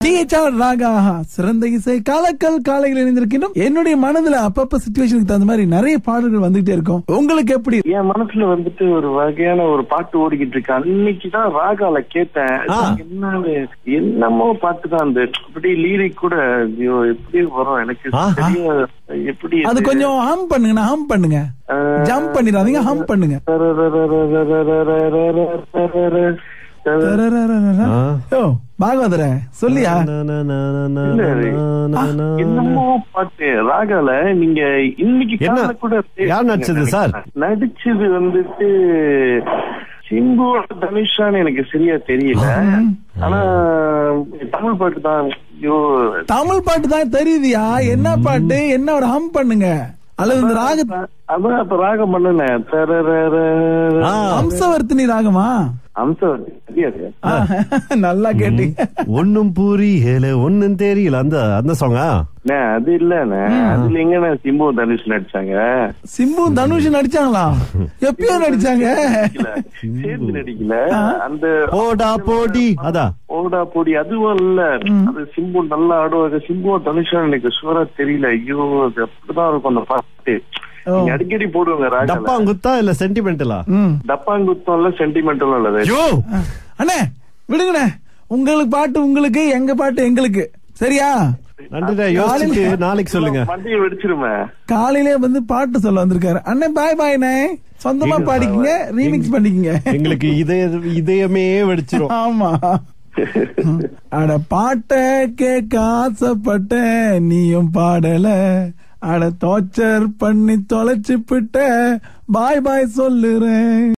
ராகா சிறந்த இசை காலக்கல் காலையில் இணைந்திருக்கின்றோம். என்னுடைய மனதுல அப்பப்ப சிச்சுவேஷனுக்கு தகுந்த மாதிரி நிறைய பாடல்கள் வந்துட்டே இருக்கும். உங்களுக்கு எப்படி? என் மனசுல வந்துட்டு ஒரு வகையான ஒரு பாட்டு ஓடிக்கிட்டு இருக்கு. அன்னைக்குதான் ராகால கேட்டேன். என்னமோ பாட்டு தான் அந்த அப்படி லீரிக் கூட எப்படி வரும் எனக்கு எப்படி அது கொஞ்சம் ஹம் பண்ணுங்க. ஹம் பண்ணுங்க, ஜம்ப் பண்ணிடாதீங்க, ஹம் பண்ணுங்க. பாகவதர சொல்லியா என்னமோ பாட்டு ராகால நீங்க இன்னைக்கு கூட யார் நடிச்சது சார்? நடிச்சது வந்துட்டு சிம்பு தனுஷான்னு எனக்கு சரியா தெரியல. ஆனா தமிழ் பாட்டு தான். தமிழ் பாட்டு தான் தெரியுதியா? என்ன பாட்டு? என்ன ஒரு ஹம் பண்ணுங்க. அல்லது இந்த ராக அதான் இப்ப ராகம் பண்ணுன அம்சவர்த்தினி ராகமா? நல்லா கேட்டீங்க. ஒன்னும் புரியல ஒன்னும் தெரியல அந்த சாங்கா? அது இல்லண்ணே, அதுல எங்க சிம்பு தனுஷ் நடிச்சாங்க. சிம்பு தனுஷ் நடிச்சாங்களா? எப்பயோ நடிச்சாங்க, சேர்ந்து நடிக்கல. அந்த ஓடா போடி அதான் ஓடா போடி அதுவும் இல்ல. அது சிம்பு நல்லா ஆடுவாங்க. சிம்பு தனுஷா எனக்கு ஷூரா தெரியல. ஐயோ அது அப்படிதான் இருக்கும் அந்த பாட்டு. அடிக்கடி போடுவாங்க. டப்பாங்குத்தா இல்ல சென்டிமெண்டலா? டப்பாங்குத்தம் இல்ல சென்டிமெண்டலும் இல்ல. அண்ணே விடுங்கண்ணே, உங்களுக்கு பாட்டு உங்களுக்கு, எங்க பாட்டு எங்களுக்கு. சரியா? நாளைக்கு சொல்லுங்க. வண்டியை வெடிச்சிருமே. காலையிலே வந்து பாட்டு சொல்ல வந்திருக்காரு அண்ணன். பாய் பாய்ண்ணே, சொந்தமா பாடிக்கங்க, ரீமிக்ஸ் பண்ணிக்கங்க. எங்களுக்கு இதயமே வெடிச்சிரும். ஆமா. அட பாட்ட கேட்க ஆசைப்பட்ட நீயும் பாடல. அட டார்ச்சர் பண்ணி தொலைச்சு பிட்ட பாய் பாய் சொல்லுறேன்.